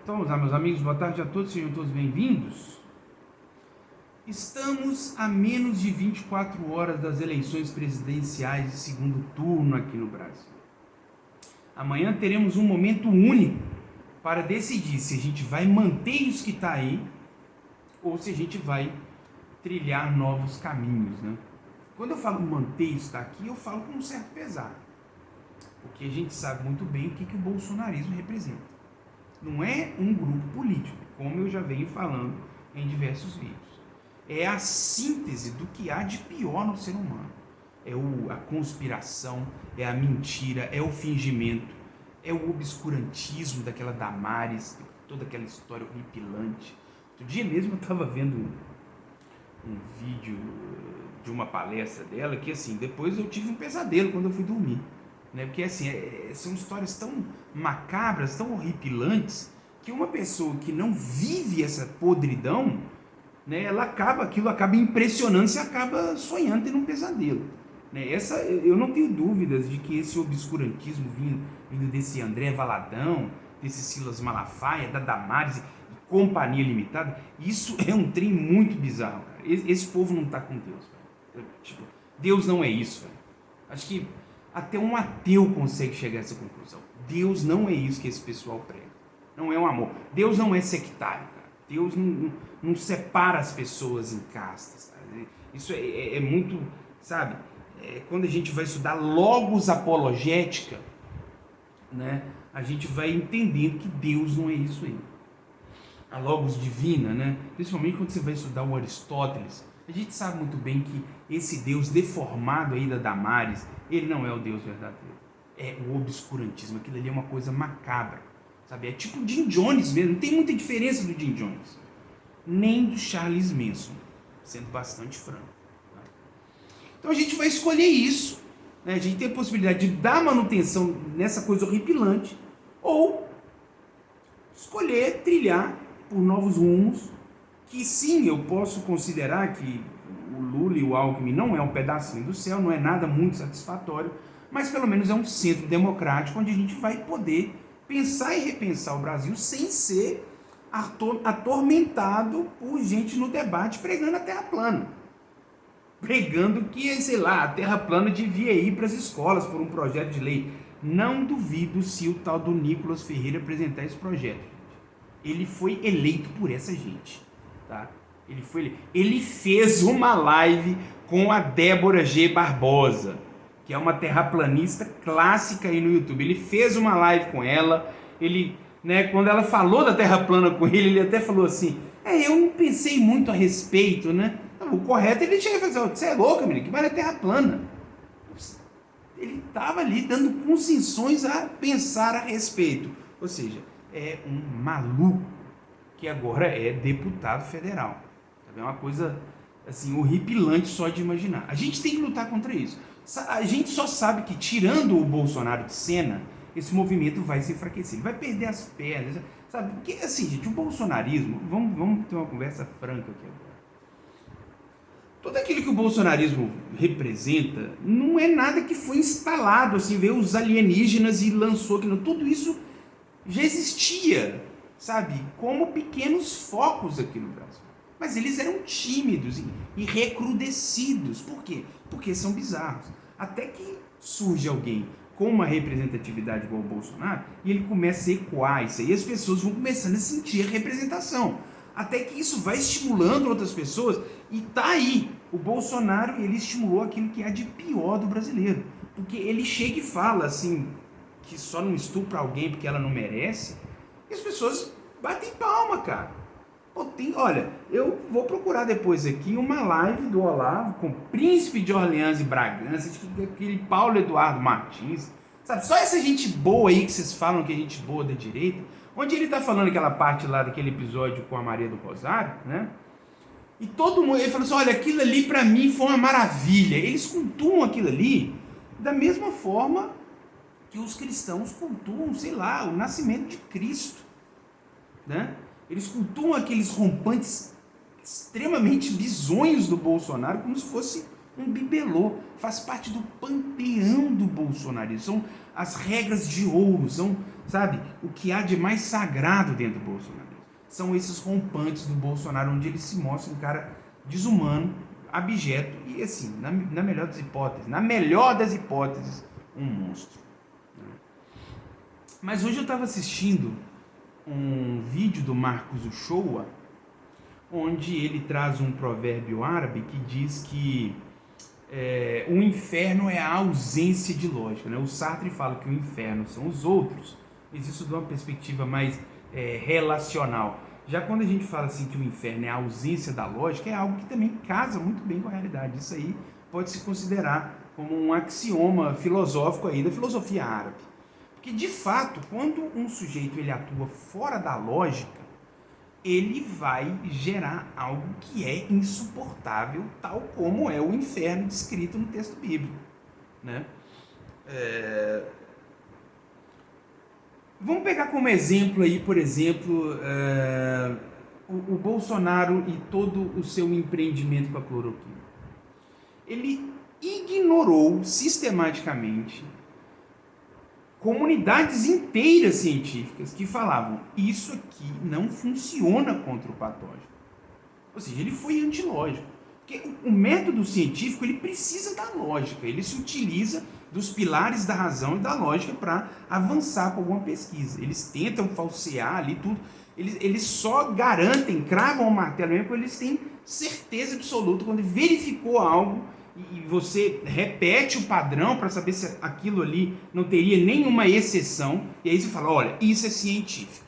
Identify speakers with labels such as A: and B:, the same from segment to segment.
A: Então, meus amigos, boa tarde a todos, sejam todos bem-vindos. Estamos a menos de 24 horas das eleições presidenciais de segundo turno aqui no Brasil. Amanhã teremos um momento único para decidir se a gente vai manter isso que está aí ou se a gente vai trilhar novos caminhos, né? Quando eu falo manter isso que está aqui, eu falo com um certo pesar, porque a gente sabe muito bem o que o bolsonarismo representa. Não é um grupo político, como eu já venho falando em diversos vídeos. É a síntese do que há de pior no ser humano. É a conspiração, é a mentira, é o fingimento, é o obscurantismo daquela Damares, toda aquela história horripilante. Outro dia mesmo eu estava vendo um vídeo de uma palestra dela que, assim, depois eu tive um pesadelo quando eu fui dormir. Porque assim, são histórias tão macabras, tão horripilantes, que uma pessoa que não vive essa podridão, né, aquilo acaba impressionando, você acaba sonhando tendo um pesadelo. Eu não tenho dúvidas de que esse obscurantismo vindo desse André Valadão, desse Silas Malafaia, da Damares, Companhia Limitada, isso é um trem muito bizarro, cara. Esse povo não tá com Deus, velho. Deus não é isso, velho. Acho que até um ateu consegue chegar a essa conclusão. Deus não é isso que esse pessoal prega. Não é um amor. Deus não é sectário, cara. Deus não separa as pessoas em castas. Sabe? Isso é muito, sabe? Quando a gente vai estudar logos apologética, né, a gente vai entendendo que Deus não é isso aí. A logos divina, né? Principalmente quando você vai estudar o Aristóteles, a gente sabe muito bem que esse Deus deformado aí da Damares, ele não é o Deus verdadeiro. É o obscurantismo, aquilo ali é uma coisa macabra, sabe? É tipo o Jim Jones mesmo, não tem muita diferença do Jim Jones, nem do Charles Manson, sendo bastante franco. Tá? Então a gente vai escolher isso, né? A gente tem a possibilidade de dar manutenção nessa coisa horripilante, ou escolher trilhar por novos rumos, que sim, eu posso considerar que o Lula e o Alckmin não é um pedacinho do céu, não é nada muito satisfatório, mas pelo menos é um centro democrático onde a gente vai poder pensar e repensar o Brasil sem ser atormentado por gente no debate pregando a terra plana. Pregando que, sei lá, a terra plana devia ir para as escolas por um projeto de lei. Não duvido se o tal do Nicolas Ferreira apresentar esse projeto. Ele foi eleito por essa gente. Tá? Ele fez uma live com a Débora G. Barbosa, que é uma terraplanista clássica aí no YouTube. Ele fez uma live com ela. Ele, né, quando ela falou da terra plana com ele até falou assim: eu não pensei muito a respeito, né? O correto ele chega e fala assim: você é louca, menina, que mais é terra plana? Ele estava ali dando concessões a pensar a respeito. Ou seja, é um maluco que agora é deputado federal. É uma coisa assim horripilante só de imaginar. A gente tem que lutar contra isso. A gente só sabe que, tirando o Bolsonaro de cena, esse movimento vai se enfraquecer. Ele vai perder as pernas, sabe? Porque assim, gente, o bolsonarismo, vamos ter uma conversa franca aqui agora. Tudo aquilo que o bolsonarismo representa não é nada que foi instalado, assim, veio os alienígenas e lançou aquilo. Tudo isso já existia, sabe? Como pequenos focos aqui no Brasil. Mas eles eram tímidos e recrudescidos. Por quê? Porque são bizarros. Até que surge alguém com uma representatividade igual ao Bolsonaro e ele começa a ecoar isso aí, e as pessoas vão começando a sentir a representação. Até que isso vai estimulando outras pessoas e tá aí. O Bolsonaro, ele estimulou aquilo que há de pior do brasileiro. Porque ele chega e fala assim, que só não estupra alguém porque ela não merece, e as pessoas batem palma, cara. Olha, eu vou procurar depois aqui uma live do Olavo com o Príncipe de Orleans e Bragança, aquele Paulo Eduardo Martins, sabe? Só essa gente boa aí que vocês falam que é gente boa da direita, onde ele tá falando aquela parte lá daquele episódio com a Maria do Rosário, né? E todo mundo, ele falou assim: olha, aquilo ali pra mim foi uma maravilha. Eles cultuam aquilo ali da mesma forma que os cristãos cultuam, sei lá, o nascimento de Cristo, né? Eles cultuam aqueles rompantes extremamente bizonhos do Bolsonaro como se fosse um bibelô. Faz parte do panteão do bolsonarismo. São as regras de ouro, sabe, o que há de mais sagrado dentro do Bolsonaro. São esses rompantes do Bolsonaro, onde ele se mostra um cara desumano, abjeto e, assim, na melhor das hipóteses, um monstro. Mas hoje eu estava assistindo um vídeo do Marcos Uchoa, onde ele traz um provérbio árabe que diz que o inferno é a ausência de lógica, né? O Sartre fala que o inferno são os outros, mas isso de uma perspectiva mais relacional. Já quando a gente fala assim que o inferno é a ausência da lógica, é algo que também casa muito bem com a realidade. Isso aí pode se considerar como um axioma filosófico aí da filosofia árabe. Porque, de fato, quando um sujeito ele atua fora da lógica, ele vai gerar algo que é insuportável, tal como é o inferno descrito no texto bíblico, né? Vamos pegar como exemplo aí, por exemplo, o Bolsonaro e todo o seu empreendimento com a cloroquina. Ele ignorou sistematicamente comunidades inteiras científicas que falavam: isso aqui não funciona contra o patógeno. Ou seja, ele foi antilógico. Porque o método científico ele precisa da lógica, ele se utiliza dos pilares da razão e da lógica para avançar com alguma pesquisa. Eles tentam falsear ali tudo, eles só garantem, cravam o martelo mesmo quando eles têm certeza absoluta, quando verificou algo e você repete o padrão para saber se aquilo ali não teria nenhuma exceção, e aí você fala: olha, isso é científico.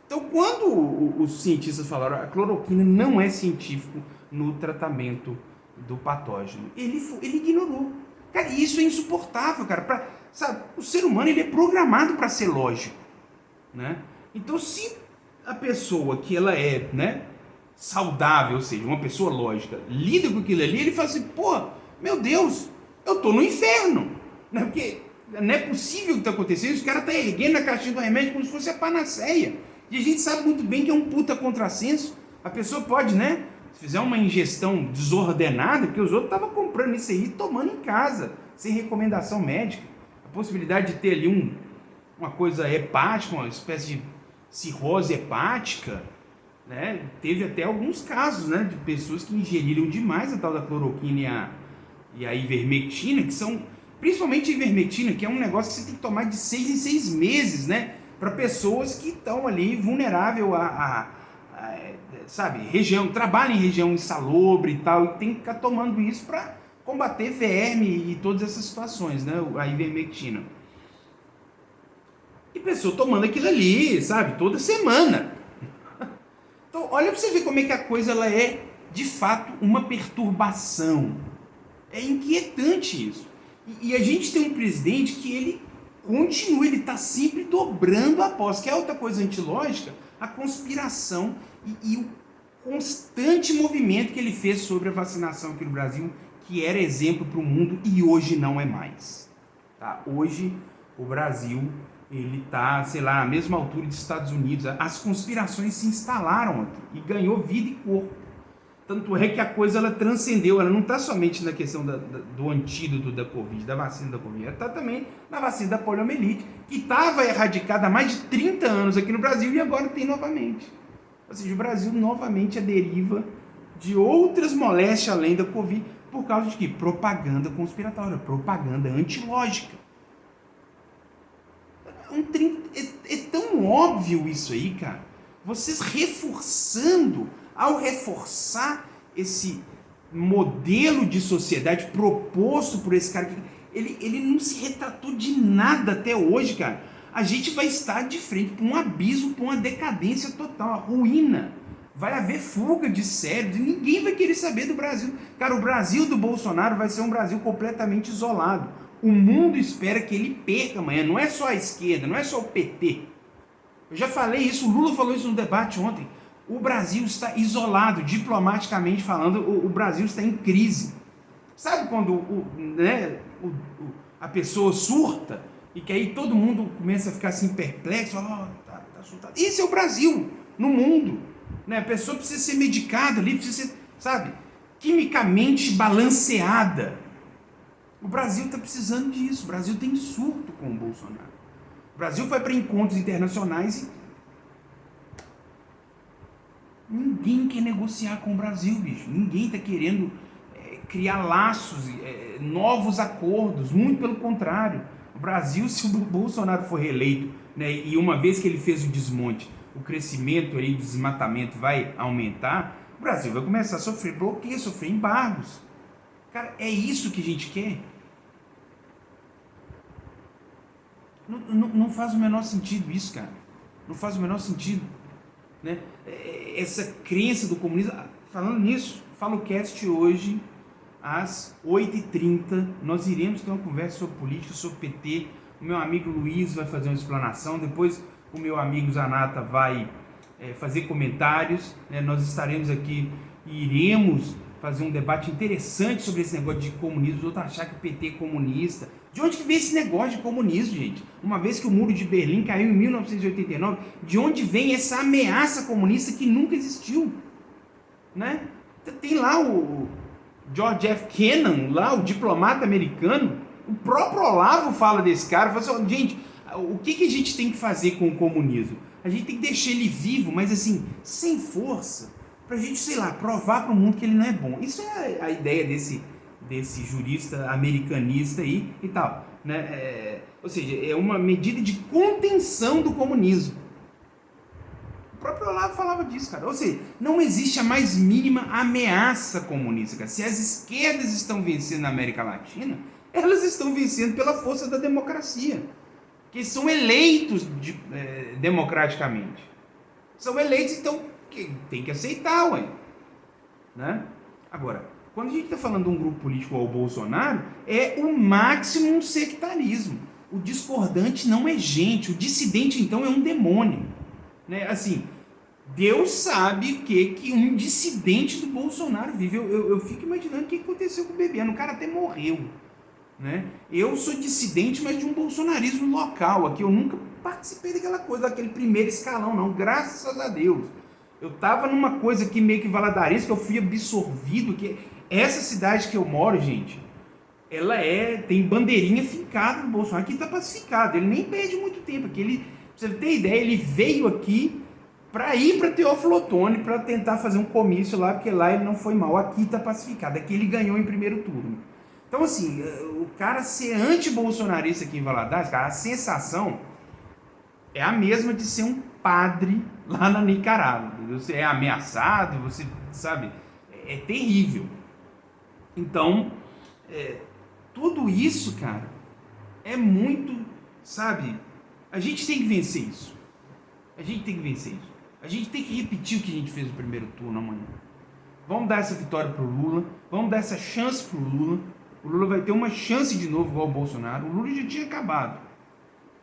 A: Então, quando os cientistas falaram a cloroquina não é científico no tratamento do patógeno, ele ignorou. Cara, isso é insuportável, cara. Sabe, o ser humano ele é programado para ser lógico, né? Então, se a pessoa que ela é, né, saudável, ou seja, uma pessoa lógica, lida com aquilo ali, ele fala assim: pô, meu Deus, eu tô no inferno, né? Porque não é possível o que está acontecendo. Os caras estão erguendo a caixinha do remédio como se fosse a panaceia. E a gente sabe muito bem que é um puta contrassenso. A pessoa pode, né, se fizer uma ingestão desordenada, porque os outros estavam comprando isso aí e tomando em casa, sem recomendação médica. A possibilidade de ter ali uma coisa hepática, uma espécie de cirrose hepática, né? Teve até alguns casos, né, de pessoas que ingeriram demais a tal da cloroquina e a ivermectina, que são, principalmente a ivermectina, que é um negócio que você tem que tomar de 6 em 6 meses, né, para pessoas que estão ali vulnerável sabe, trabalham em região insalubre e tal, e tem que ficar tomando isso para combater verme e todas essas situações, né, a ivermectina. E pessoa tomando aquilo ali, sabe, toda semana. Então, olha para você ver como é que a coisa ela é, de fato, uma perturbação. É inquietante isso. E a gente tem um presidente que ele continua, ele está sempre dobrando a aposta. Que é outra coisa antilógica? A conspiração e o constante movimento que ele fez sobre a vacinação aqui no Brasil, que era exemplo para o mundo e hoje não é mais. Tá? Hoje o Brasil ele está, sei lá, à mesma altura dos Estados Unidos. As conspirações se instalaram aqui e ganhou vida e corpo. Tanto é que a coisa ela transcendeu, ela não está somente na questão do antídoto da Covid, da vacina da Covid, ela está também na vacina da poliomielite, que estava erradicada há mais de 30 anos aqui no Brasil e agora tem novamente. Ou seja, o Brasil novamente é deriva de outras moléstias além da Covid, por causa de que? Propaganda conspiratória, propaganda antilógica. É tão óbvio isso aí, cara. Vocês reforçando, ao reforçar esse modelo de sociedade proposto por esse cara, ele não se retratou de nada até hoje, cara. A gente vai estar de frente para um abismo, para uma decadência total, a ruína. Vai haver fuga de cérebros e ninguém vai querer saber do Brasil. Cara, o Brasil do Bolsonaro vai ser um Brasil completamente isolado. O mundo espera que ele perca amanhã. Não é só a esquerda, não é só o PT. Eu já falei isso, o Lula falou isso no debate ontem. O Brasil está isolado, diplomaticamente falando, o Brasil está em crise. Sabe quando a pessoa surta e que aí todo mundo começa a ficar assim perplexo, fala: tá surtado. Esse é o Brasil no mundo. Né? A pessoa precisa ser medicada ali, precisa ser, sabe, quimicamente balanceada. O Brasil está precisando disso. O Brasil tem surto com o Bolsonaro. O Brasil vai para encontros internacionais e ninguém quer negociar com o Brasil, bicho. Ninguém está querendo criar laços, novos acordos. Muito pelo contrário. O Brasil, se o Bolsonaro for reeleito, né, e uma vez que ele fez o desmonte, o crescimento aí do desmatamento vai aumentar, o Brasil vai começar a sofrer bloqueios, sofrer embargos. Cara, é isso que a gente quer? Não faz o menor sentido isso, cara. Não faz o menor sentido. Né? Essa crença do comunismo. Falando nisso, FaloCast hoje, às 8h30, nós iremos ter uma conversa sobre política, sobre PT. O meu amigo Luiz vai fazer uma explanação, depois o meu amigo Zanata vai fazer comentários. Né? Nós estaremos aqui e iremos fazer um debate interessante sobre esse negócio de comunismo. Os outros achar que o PT é comunista. De onde que vem esse negócio de comunismo, gente? Uma vez que o Muro de Berlim caiu em 1989, de onde vem essa ameaça comunista que nunca existiu? Né? Tem lá o George F. Kennan, lá, o diplomata americano, o próprio Olavo fala desse cara, fala assim, gente, o que a gente tem que fazer com o comunismo? A gente tem que deixar ele vivo, mas assim, sem força, pra gente, sei lá, provar pro mundo que ele não é bom. Isso é a ideia desse jurista americanista aí e tal, né? Ou seja, é uma medida de contenção do comunismo. O próprio Olavo falava disso, cara. Ou seja, não existe a mais mínima ameaça comunista, cara. Se as esquerdas estão vencendo na América Latina, elas estão vencendo pela força da democracia, que são eleitos democraticamente. São eleitos, então tem que aceitar, ué. Né? Agora, quando a gente está falando de um grupo político ao Bolsonaro, é o máximo um sectarismo. O discordante não é gente, o dissidente então é um demônio. Né? Assim, Deus sabe o que um dissidente do Bolsonaro vive. Eu fico imaginando o que aconteceu com o Bebiano. O cara até morreu. Né? Eu sou dissidente, mas de um bolsonarismo local. Aqui eu nunca participei daquela coisa, daquele primeiro escalão, não. Graças a Deus. Eu tava numa coisa aqui meio que valadarisca, que eu fui absorvido. Que essa cidade que eu moro, gente, ela tem bandeirinha fincada do Bolsonaro. Aqui tá pacificado. Ele nem perde muito tempo. Aqui pra você ter ideia, ele veio aqui para ir para Teófilo Otoni para tentar fazer um comício lá, porque lá ele não foi mal. Aqui tá pacificado. Aqui ele ganhou em primeiro turno. Então, assim, o cara ser anti-bolsonarista aqui em Valadares, cara, a sensação é a mesma de ser um padre lá na Nicarágua. Você é ameaçado, você, sabe, é terrível. Então, tudo isso, cara, é muito, sabe, a gente tem que vencer isso. A gente tem que vencer isso. A gente tem que repetir o que a gente fez no primeiro turno amanhã. Vamos dar essa vitória pro Lula, vamos dar essa chance pro Lula. O Lula vai ter uma chance de novo igual o Bolsonaro. O Lula já tinha acabado.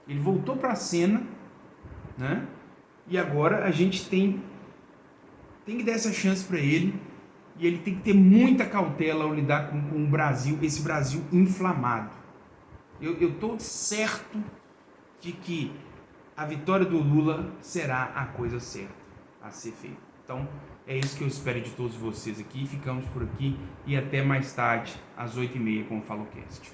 A: Ele voltou para a cena, né? E agora a gente tem que dar essa chance para ele. E ele tem que ter muita cautela ao lidar com o Brasil, esse Brasil inflamado. Eu estou certo de que a vitória do Lula será a coisa certa a ser feita. Então, é isso que eu espero de todos vocês aqui. Ficamos por aqui e até mais tarde, às 8h30, com o FaloCast.